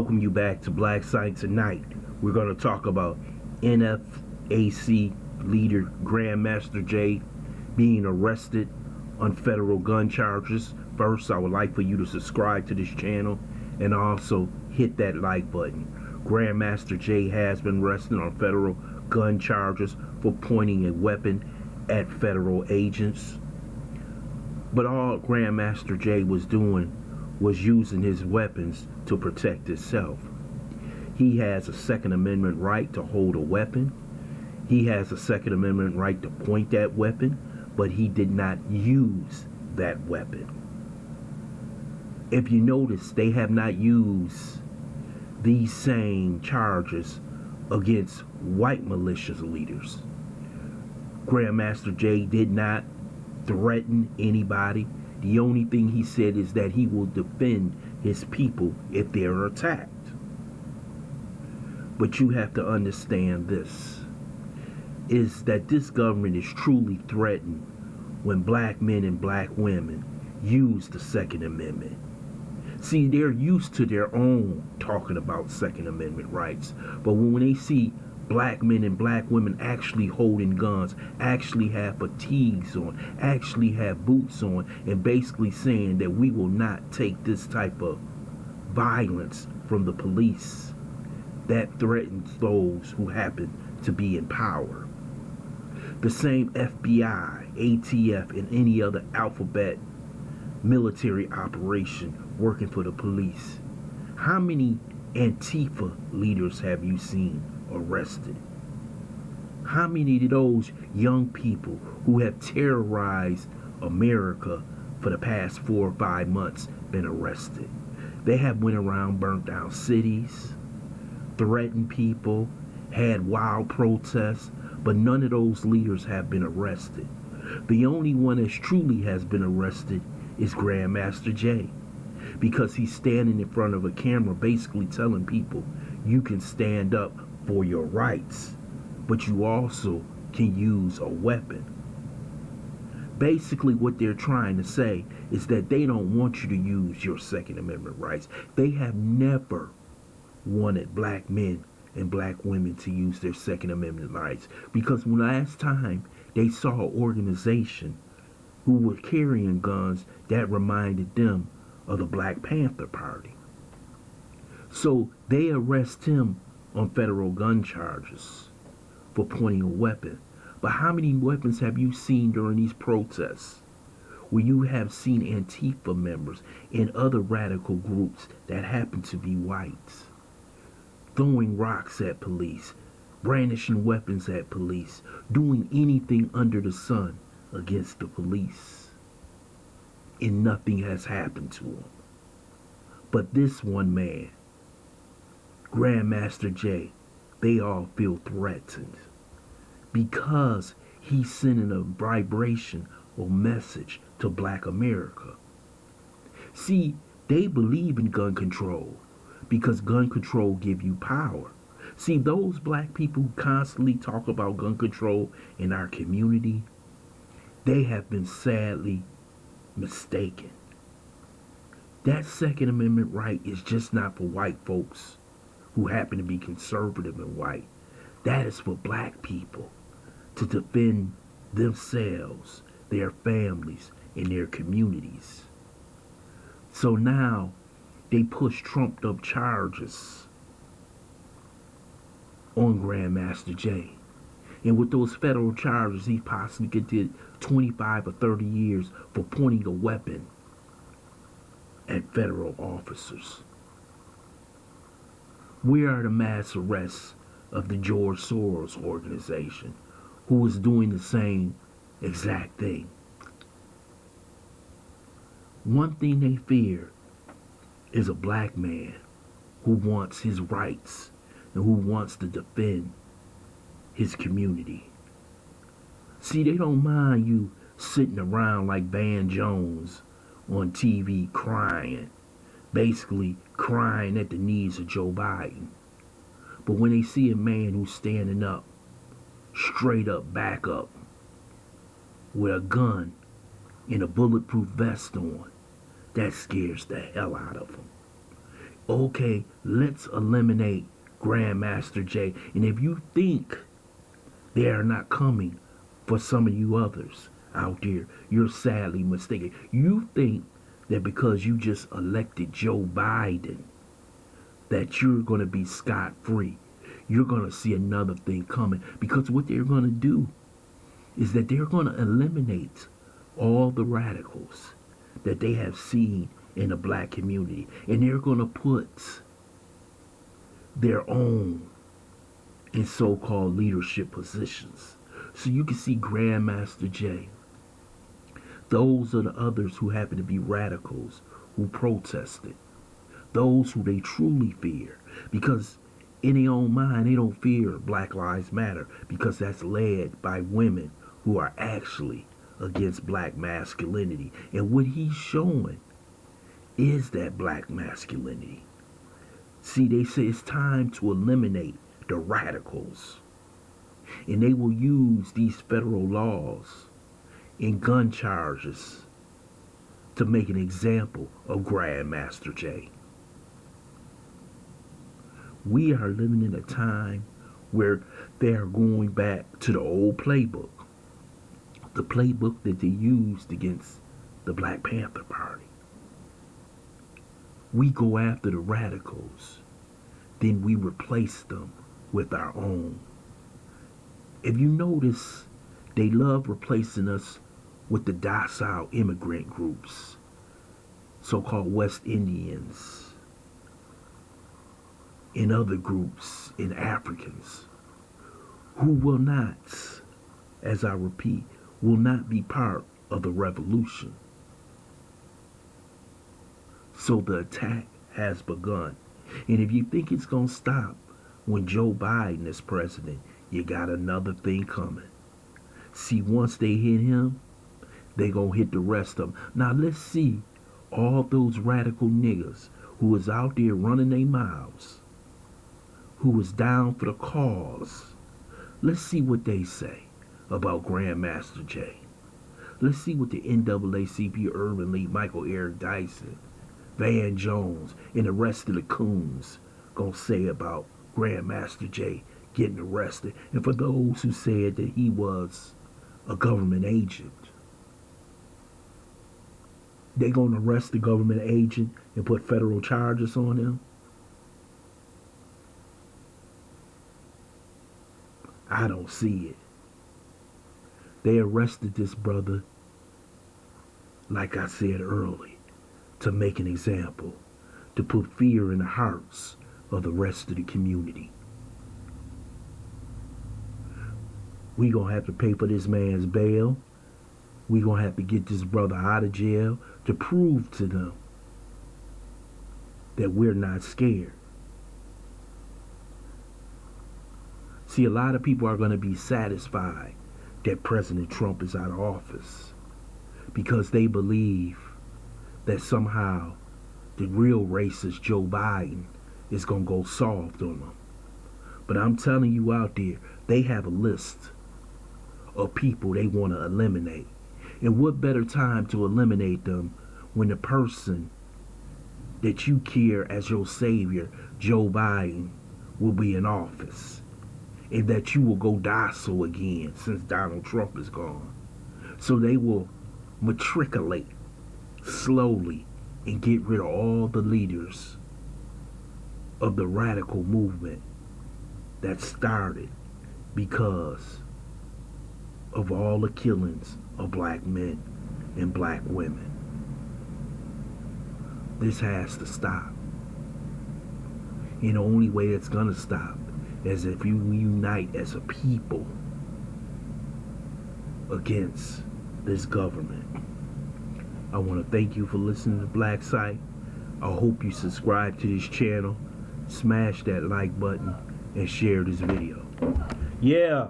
Welcome you back to Black Science Tonight. We're going to talk about Nfac leader Grandmaster J being arrested on federal gun charges. First, I would like for you to subscribe to this channel and also hit that like button. Grandmaster J has been arrested on federal gun charges for pointing a weapon at federal agents. But all Grandmaster J was doing was using his weapons to protect himself. He has a Second Amendment right to hold a weapon. He has a Second Amendment right to point that weapon, but he did not use that weapon. If you notice, they have not used these same charges against white militias leaders. Grandmaster J did not threaten anybody. The only thing he said is that he will defend his people if they're attacked. But you have to understand this, is that this government is truly threatened when black men and black women use the Second Amendment. See, they're used to their own talking about Second Amendment rights, but when they see black men and black women actually holding guns, actually have fatigues on, actually have boots on, and basically saying that we will not take this type of violence from the police, that threatens those who happen to be in power. The same FBI, ATF, and any other alphabet military operation working for the police. How many Antifa leaders have you seen arrested? How many of those young people who have terrorized America for the past 4 or 5 months been arrested? They have went around, burnt down cities, threatened people, had wild protests, but none of those leaders have been arrested. The only one that truly has been arrested is Grandmaster J, because he's standing in front of a camera basically telling people you can stand up for your rights, but you also can use a weapon. Basically what they're trying to say is that they don't want you to use your Second Amendment rights. They have never wanted black men and black women to use their Second Amendment rights, because when last time they saw an organization who were carrying guns, that reminded them of the Black Panther Party. So they arrest him on federal gun charges for pointing a weapon. But how many weapons have you seen during these protests where you have seen Antifa members and other radical groups that happen to be whites throwing rocks at police, brandishing weapons at police, doing anything under the sun against the police, and nothing has happened to them? But this one man, Grandmaster J, they all feel threatened because he's sending a vibration or message to black America. See, they believe in gun control because gun control give you power. See, those black people who constantly talk about gun control in our community, they have been sadly mistaken. That Second Amendment right is just not for white folks who happen to be conservative and white. That is for black people to defend themselves, their families, and their communities. So now they push trumped up charges on Grandmaster J. And with those federal charges, he possibly could get 25 or 30 years for pointing a weapon at federal officers. Where are the mass arrests of the George Soros organization, who is doing the same exact thing? One thing they fear is a black man who wants his rights and who wants to defend his community. See, they don't mind you sitting around like Van Jones on TV crying, basically crying at the knees of Joe Biden. But when they see a man who's standing up, straight up, back up, with a gun and a bulletproof vest on, that scares the hell out of them. Okay, let's eliminate Grandmaster Jay. And if you think they are not coming for some of you others out there, you're sadly mistaken. You think that because you just elected Joe Biden, that you're going to be scot-free. You're going to see another thing coming. Because what they're going to do is that they're going to eliminate all the radicals that they have seen in the black community. And they're going to put their own in so-called leadership positions. So you can see Grandmaster Jay. Those are the others who happen to be radicals who protested. Those who they truly fear. Because in their own mind, they don't fear Black Lives Matter, because that's led by women who are actually against black masculinity. And what he's showing is that black masculinity. See, they say it's time to eliminate the radicals. And they will use these federal laws and gun charges to make an example of Grandmaster Jay. We are living in a time where they are going back to the old playbook. The playbook that they used against the Black Panther Party. We go after the radicals, then we replace them with our own. If you notice, they love replacing us with the docile immigrant groups, so-called West Indians, and other groups, and Africans, who will not, as I repeat, will not be part of the revolution. So the attack has begun. And if you think it's going to stop when Joe Biden is president, you got another thing coming. See, once they hit him, they going to hit the rest of them. Now let's see all those radical niggas who is out there running their mouths, who is down for the cause. Let's see what they say about Grandmaster Jay. Let's see what the NAACP Urban League, Michael Eric Dyson, Van Jones, and the rest of the coons gonna say about Grandmaster Jay getting arrested. And for those who said that he was a government agent, they gonna arrest the government agent and put federal charges on him? I don't see it. They arrested this brother, like I said earlier, to make an example, to put fear in the hearts of the rest of the community. We gonna have to pay for this man's bail. We gonna have to get this brother out of jail to prove to them that we're not scared. See, a lot of people are gonna be satisfied that President Trump is out of office because they believe that somehow the real racist Joe Biden is going to go soft on them. But I'm telling you out there, they have a list of people they want to eliminate. And what better time to eliminate them when the person that you care as your savior, Joe Biden, will be in office. And that you will go docile again since Donald Trump is gone. So they will matriculate slowly and get rid of all the leaders of the radical movement that started because of all the killings of black men and black women. This has to stop. And the only way it's gonna stop is if you unite as a people against this government. I want to thank you for listening to Black Site. I hope you subscribe to this channel, smash that like button, and share this video. Yeah.